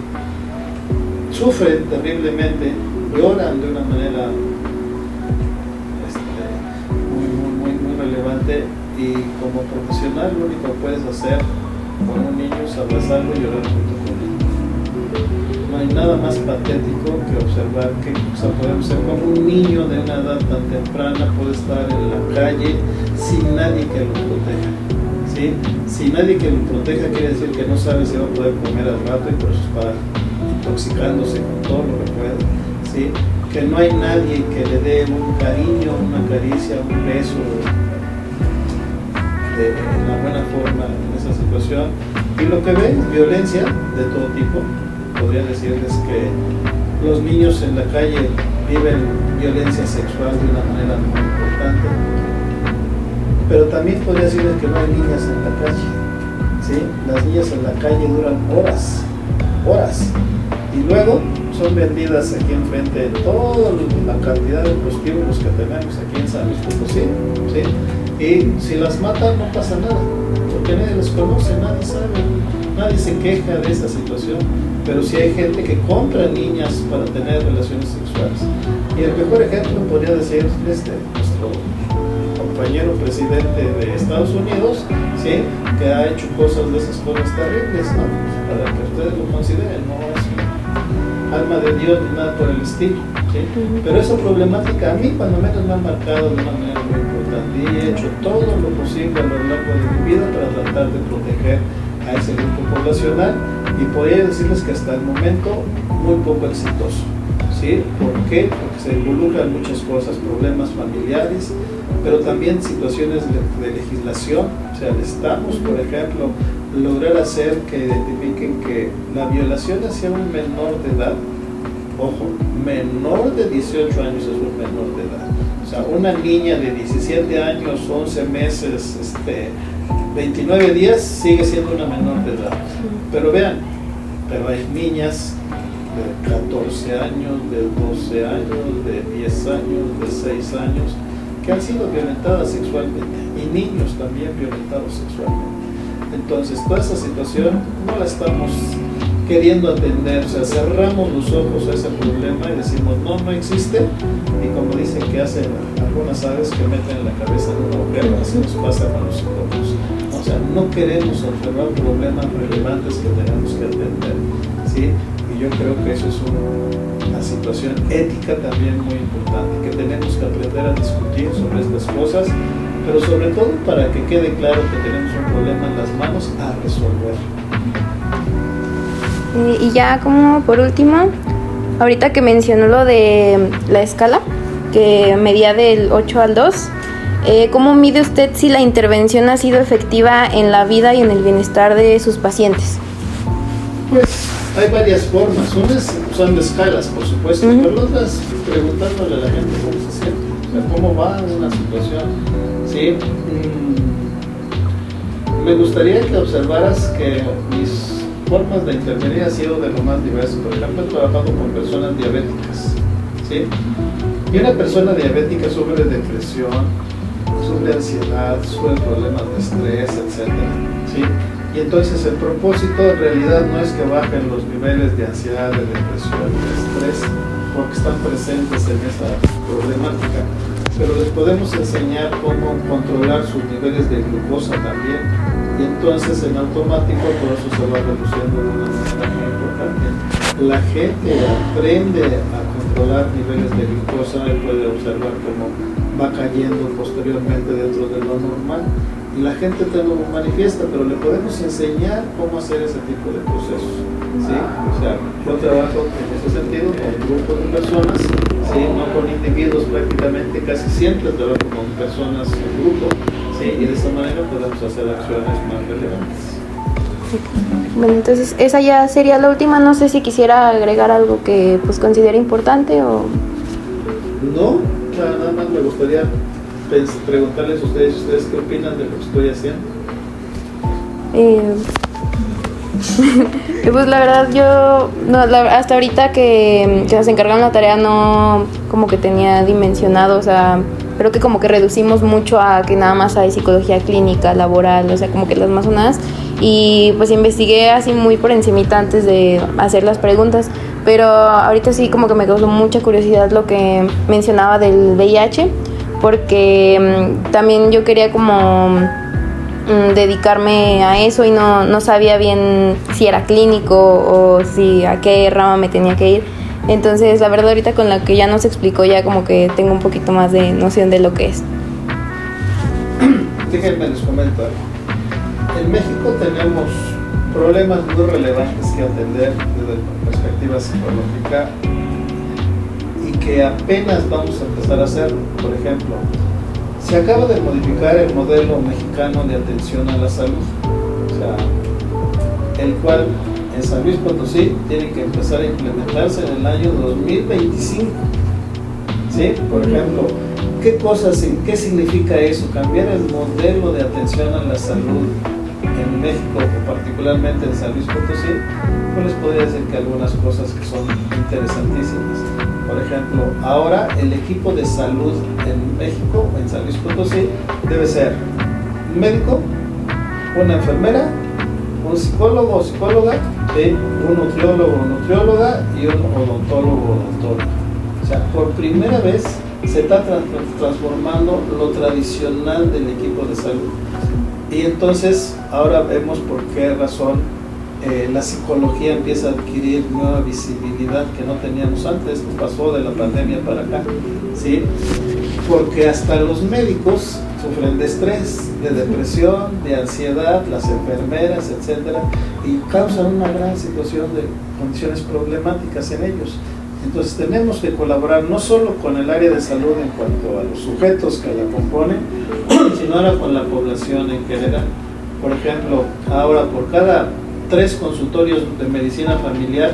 sufren terriblemente, lloran de una manera muy relevante. Y como profesional lo único que puedes hacer con un niño es abrazarlo y llorar junto con él. No hay nada más patético que observar que podemos ser como un niño de una edad tan temprana puede estar en la calle sin nadie que lo proteja, ¿sí? Sin nadie que lo proteja quiere decir que no sabe si va a poder comer al rato y por eso está intoxicándose con todo lo que puede, ¿sí? Que no hay nadie que le dé un cariño, una caricia, un beso de una buena forma en esa situación, y lo que ven es violencia de todo tipo. Podría decirles que los niños en la calle viven violencia sexual de una manera muy importante, pero también podría decirles que no hay niñas en la calle, ¿sí? Las niñas en la calle duran horas horas. Y luego son vendidas aquí enfrente de toda la cantidad de prostíbulos que tenemos aquí en San Luis Potosí, ¿sí? Y si las matan no pasa nada, porque nadie les conoce, nadie sabe, nadie se queja de esta situación. Pero sí hay gente que compra niñas para tener relaciones sexuales. Y el mejor ejemplo podría decir nuestro compañero presidente de Estados Unidos, ¿sí? Que ha hecho cosas de esas cosas terribles, ¿no? Para que ustedes lo consideren, no es alma de Dios ni nada por el estilo, ¿sí? Pero esa problemática a mí cuando menos me ha marcado de una manera muy importante y he hecho todo lo posible a lo largo de mi vida para tratar de proteger a ese grupo poblacional y podría decirles que hasta el momento muy poco exitoso, ¿sí? ¿Por qué? Porque se involucran muchas cosas, problemas familiares, pero también situaciones de legislación. O sea, necesitamos, por ejemplo, lograr hacer que identifiquen que la violación hacia un menor de edad, ojo, menor de 18 años es un menor de edad. O sea, una niña de 17 años, 11 meses, 29 días sigue siendo una menor de edad. Pero vean, pero hay niñas de 14 años, de 12 años, de 10 años, de 6 años, que han sido violentadas sexualmente, y niños también violentados sexualmente. Entonces, toda esa situación no la estamos queriendo atender, o sea, cerramos los ojos a ese problema y decimos, no existe, y como dicen que hacen algunas aves que meten en la cabeza de una agujero, así nos pasa con los psicólogos. O sea, no queremos observar problemas relevantes que tenemos que atender, ¿sí? Y yo creo que eso es una situación ética también muy importante, que tenemos que aprender a discutir sobre estas cosas, pero sobre todo para que quede claro que tenemos un problema en las manos a resolver. Y ya como por último, ahorita que mencionó lo de la escala, que medía del 8 al 2, ¿cómo mide usted si la intervención ha sido efectiva en la vida y en el bienestar de sus pacientes? Pues hay varias formas. Unas son de escalas, por supuesto, pero otras preguntándole a la gente cómo se siente, o sea, cómo va una situación. ¿Sí? Me gustaría que observaras que mis formas de intervenir han sido de lo más diverso. Por ejemplo, he trabajado con personas diabéticas, ¿sí? Y una persona diabética sufre de depresión, sufre ansiedad, sufre problemas de estrés, etc., ¿sí? Y entonces el propósito en realidad no es que bajen los niveles de ansiedad, de depresión, de estrés, porque están presentes en esa problemática, pero les podemos enseñar cómo controlar sus niveles de glucosa también, y entonces en automático todo eso se va reduciendo de una manera muy importante. La gente aprende a controlar niveles de glucosa y puede observar cómo va cayendo posteriormente dentro de lo normal, y la gente te lo manifiesta, pero le podemos enseñar cómo hacer ese tipo de procesos, ¿sí? O sea, yo trabajo en ese sentido con grupos de personas, ¿sí? No con individuos prácticamente, casi siempre trabajo con personas en grupo, ¿sí? Y de esta manera podemos hacer acciones más relevantes. Bueno, entonces esa ya sería la última. No sé si quisiera agregar algo que pues considere importante o... No, nada más me gustaría preguntarles a ustedes qué opinan de lo que estoy haciendo. Pues la verdad yo no, hasta ahorita que nos encargaron la tarea no como que tenía dimensionado, o sea, creo que como que reducimos mucho a que nada más hay psicología clínica, laboral, o sea, como que las más sonadas, y pues investigué así muy por encimita antes de hacer las preguntas, pero ahorita sí como que me causó mucha curiosidad lo que mencionaba del VIH, porque también yo quería como dedicarme a eso y no sabía bien si era clínico o si a qué rama me tenía que ir. Entonces la verdad ahorita con la que ya nos explicó ya como que tengo un poquito más de noción de lo que es. Déjenme les comento algo. En México tenemos problemas muy relevantes que atender desde la perspectiva psicológica y que apenas vamos a empezar a hacer. Por ejemplo, se acaba de modificar el modelo mexicano de atención a la salud, o sea, el cual en San Luis Potosí tiene que empezar a implementarse en el año 2025. ¿Sí? Por ejemplo, ¿qué significa eso? Cambiar el modelo de atención a la salud en México, o particularmente en San Luis Potosí, pues les podría decir que algunas cosas que son interesantísimas. Por ejemplo, ahora el equipo de salud en México, en San Luis Potosí, debe ser un médico, una enfermera, un psicólogo o psicóloga, un nutriólogo o nutrióloga y un odontólogo o odontóloga. O sea, por primera vez se está transformando lo tradicional del equipo de salud. Y entonces ahora vemos por qué razón la psicología empieza a adquirir nueva visibilidad que no teníamos antes. Pasó de la pandemia para acá, ¿sí? Porque hasta los médicos sufren de estrés, de depresión, de ansiedad, las enfermeras, etcétera, y causan una gran situación de condiciones problemáticas en ellos. Entonces tenemos que colaborar no solo con el área de salud en cuanto a los sujetos que la componen, sino ahora con la población en general. Por ejemplo, ahora por cada 3 consultorios de medicina familiar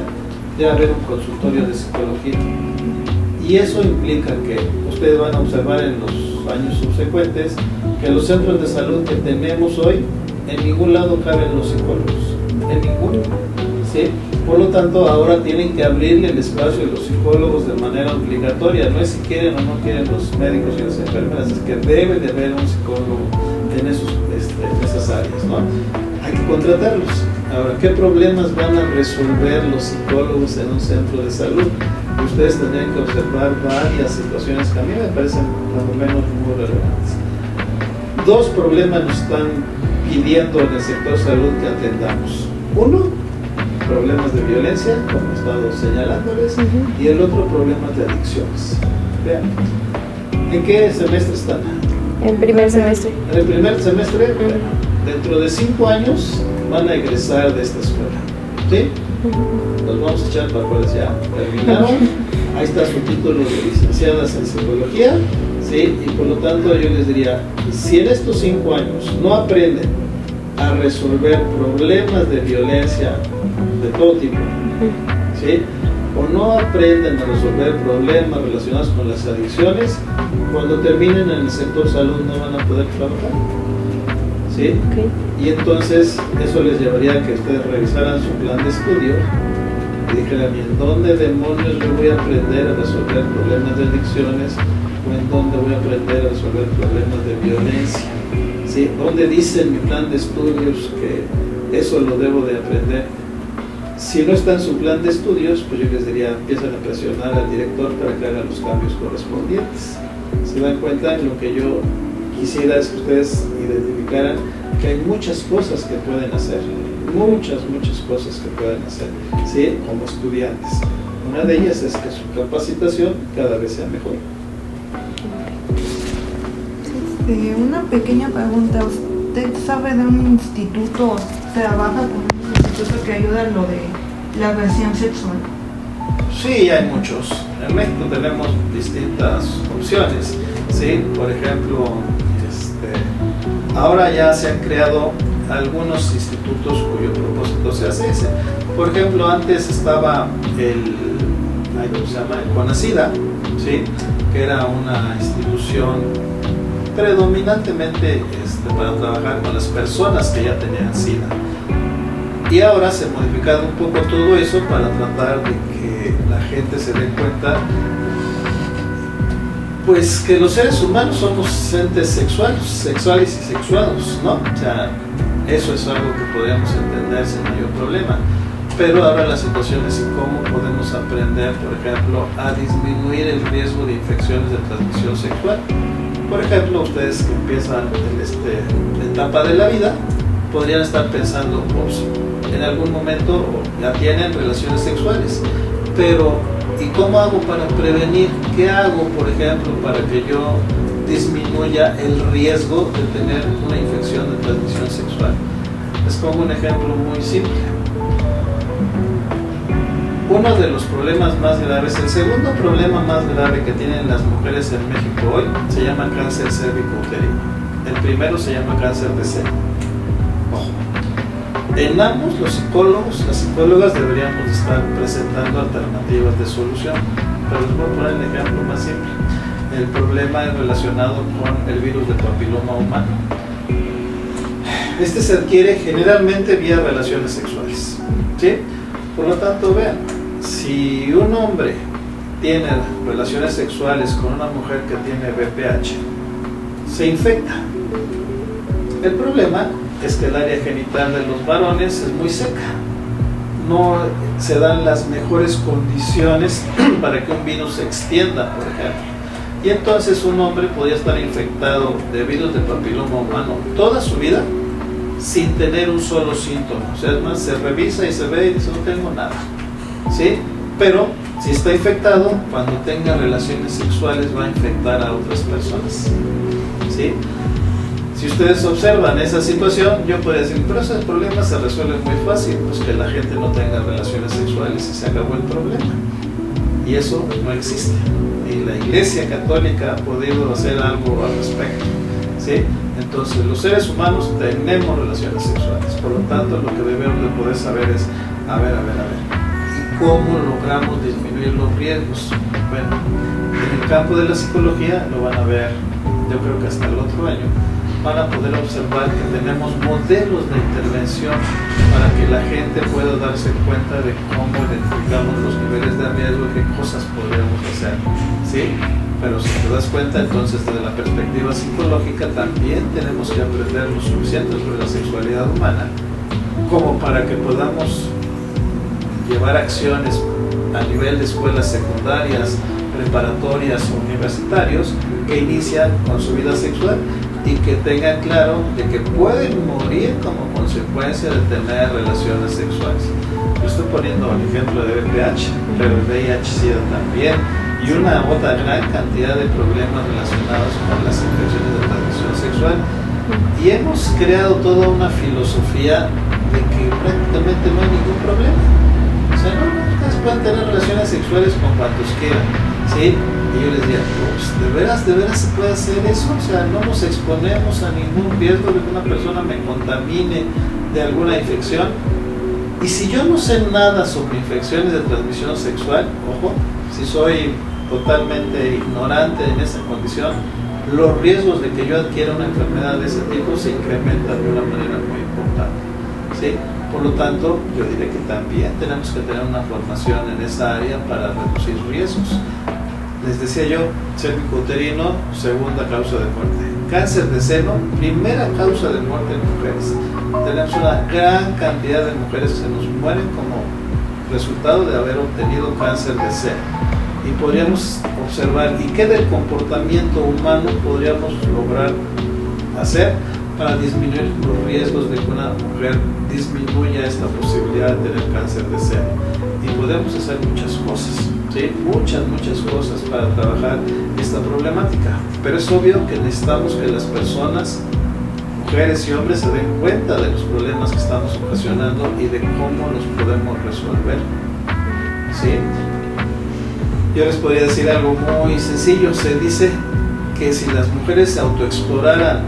debe haber un consultorio de psicología. Y eso implica que ustedes van a observar en los años subsecuentes que los centros de salud que tenemos hoy, en ningún lado caben los psicólogos, en ninguno, ¿sí? Por lo tanto, ahora tienen que abrirle el espacio a los psicólogos de manera obligatoria. No es si quieren o no quieren los médicos y las enfermeras, es que debe de haber un psicólogo en esas áreas, ¿no? Hay que contratarlos. Ahora, ¿qué problemas van a resolver los psicólogos en un centro de salud? Ustedes tendrían que observar varias situaciones que a mí me parecen por lo menos muy relevantes. 2 problemas nos están pidiendo en el sector salud que atendamos. Uno, problemas de violencia, como he estado señalándoles, y el otro, problemas de adicciones. Vean, ¿en qué semestre están? En primer semestre. En el primer semestre, dentro de 5 años van a egresar de esta escuela, ¿sí? Nos vamos a echar papeles ya terminaron. Ahí está su título de licenciadas en psicología, ¿sí? Y por lo tanto yo les diría, si en estos 5 años no aprenden a resolver problemas de violencia de todo tipo, ¿sí? O no aprenden a resolver problemas relacionados con las adicciones, cuando terminen en el sector salud no van a poder trabajar, ¿sí? Okay. Y entonces eso les llevaría a que ustedes revisaran su plan de estudio y dijeran, ¿y en dónde demonios yo voy a aprender a resolver problemas de adicciones? ¿O en dónde voy a aprender a resolver problemas de violencia? ¿Sí? ¿Dónde dice en mi plan de estudios que eso lo debo de aprender? Si no está en su plan de estudios, pues yo les diría, empiezan a presionar al director para que haga los cambios correspondientes. Se dan cuenta, en lo que yo quisiera es que ustedes identificaran que hay muchas cosas que pueden hacer, muchas cosas que pueden hacer, ¿sí? Como estudiantes. Una de ellas es que su capacitación cada vez sea mejor. Una pequeña pregunta, ¿usted sabe de un instituto, trabaja con un instituto que ayuda en lo de la agresión sexual? Sí, hay muchos. En México tenemos distintas opciones, ¿sí? Por ejemplo, ahora ya se han creado algunos institutos cuyo propósito se hace ese. Por ejemplo, antes estaba ¿cómo se llama? El CONACYDA, ¿sí? Que era una institución predominantemente para trabajar con las personas que ya tenían SIDA. Y ahora se ha modificado un poco todo eso para tratar de que la gente se dé cuenta pues que los seres humanos somos entes sexuales y sexuados, ¿no? O sea, eso es algo que podríamos entender sin mayor problema. Pero ahora la situación es cómo podemos aprender, por ejemplo, a disminuir el riesgo de infecciones de transmisión sexual. Por ejemplo, ustedes que empiezan en esta etapa de la vida, podrían estar pensando, en algún momento ya tienen relaciones sexuales, pero ¿y cómo hago para prevenir? ¿Qué hago, por ejemplo, para que yo disminuya el riesgo de tener una infección de transmisión sexual? Les pongo un ejemplo muy simple. Uno de los problemas más graves, el segundo problema más grave que tienen las mujeres en México hoy, se llama cáncer cérvico-uterino. El primero se llama cáncer de seno. En ambos, los psicólogos, las psicólogas deberíamos estar presentando alternativas de solución. Pero les voy a poner el ejemplo más simple. El problema es relacionado con el virus de papiloma humano. Este se adquiere generalmente vía relaciones sexuales, ¿sí? Por lo tanto, vean, si un hombre tiene relaciones sexuales con una mujer que tiene VPH, se infecta. El problema es que el área genital de los varones es muy seca. No se dan las mejores condiciones para que un virus se extienda, por ejemplo. Y entonces un hombre podría estar infectado de virus de papiloma humano toda su vida sin tener un solo síntoma. O sea, es más, se revisa y se ve y dice, no tengo nada, ¿sí? Pero si está infectado, cuando tenga relaciones sexuales va a infectar a otras personas, ¿sí? Si ustedes observan esa situación, yo podría decir, pero ese problema se resuelve muy fácil, pues que la gente no tenga relaciones sexuales y se acabó el problema. Y eso no existe. Y la Iglesia Católica ha podido hacer algo al respecto, ¿sí? Entonces, los seres humanos tenemos relaciones sexuales. Por lo tanto, lo que debemos de poder saber es, a ver, ¿y cómo logramos disminuir los riesgos? Bueno, en el campo de la psicología lo van a ver, yo creo que hasta el otro año, van a poder observar que tenemos modelos de intervención para que la gente pueda darse cuenta de cómo identificamos los niveles de riesgo y qué cosas podríamos hacer, ¿sí? Pero si te das cuenta, entonces desde la perspectiva psicológica también tenemos que aprender lo suficiente sobre la sexualidad humana como para que podamos llevar acciones a nivel de escuelas secundarias, preparatorias o universitarios que inician con su vida sexual y que tengan claro de que pueden morir como consecuencia de tener relaciones sexuales. Yo estoy poniendo el ejemplo de VPH, pero el VIH-Sida también, y una otra gran cantidad de problemas relacionados con las infecciones de transmisión sexual. Y hemos creado toda una filosofía de que prácticamente no hay ningún problema. O sea, no, ustedes pueden tener relaciones sexuales con cuantos quieran, ¿sí? Y yo les diría, pues, ¿de veras se puede hacer eso? O sea, no nos exponemos a ningún riesgo de que una persona me contamine de alguna infección. Y si yo no sé nada sobre infecciones de transmisión sexual, ojo, si soy totalmente ignorante en esa condición, los riesgos de que yo adquiera una enfermedad de ese tipo se incrementan de una manera muy importante, ¿sí? Por lo tanto, yo diré que también tenemos que tener una formación en esa área para reducir riesgos. Les decía yo, cervicouterino, segunda causa de muerte. Cáncer de seno, primera causa de muerte en mujeres. Tenemos una gran cantidad de mujeres que se nos mueren como resultado de haber obtenido cáncer de seno. Y podríamos observar, ¿y qué del comportamiento humano podríamos lograr hacer para disminuir los riesgos de que una mujer disminuya esta posibilidad de tener cáncer de seno? Y podemos hacer muchas cosas, ¿sí? Muchas cosas para trabajar esta problemática. Pero es obvio que necesitamos que las personas, mujeres y hombres, se den cuenta de los problemas que estamos ocasionando y de cómo los podemos resolver, ¿sí? Yo les podría decir algo muy sencillo. Se dice que si las mujeres se autoexploraran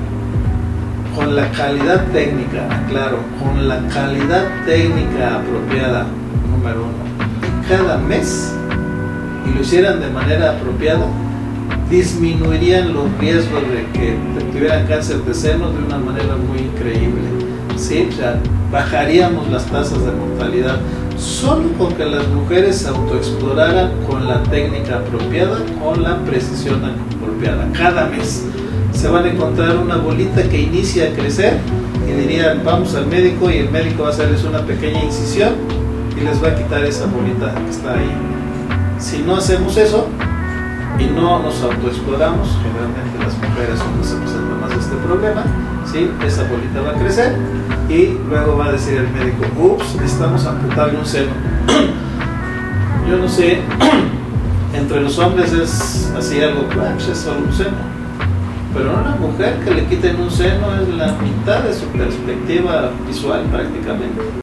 con la calidad técnica, aclaro, con la calidad técnica apropiada, número uno, y cada mes, y lo hicieran de manera apropiada, disminuirían los riesgos de que tuvieran cáncer de seno de una manera muy increíble, ¿sí? O sea, bajaríamos las tasas de mortalidad solo con que las mujeres se autoexploraran con la técnica apropiada, con la precisión apropiada. Cada mes se van a encontrar una bolita que inicia a crecer y dirían, vamos al médico, y el médico va a hacerles una pequeña incisión y les va a quitar esa bolita que está ahí. Si no hacemos eso y no nos autoexploramos, generalmente las mujeres son las que presentan más este problema, ¿sí? Esa bolita va a crecer y luego va a decir el médico, ups, necesitamos amputarle un seno. Yo no sé, entre los hombres es así algo, pues es solo un seno, pero a una mujer que le quiten un seno es la mitad de su perspectiva visual prácticamente.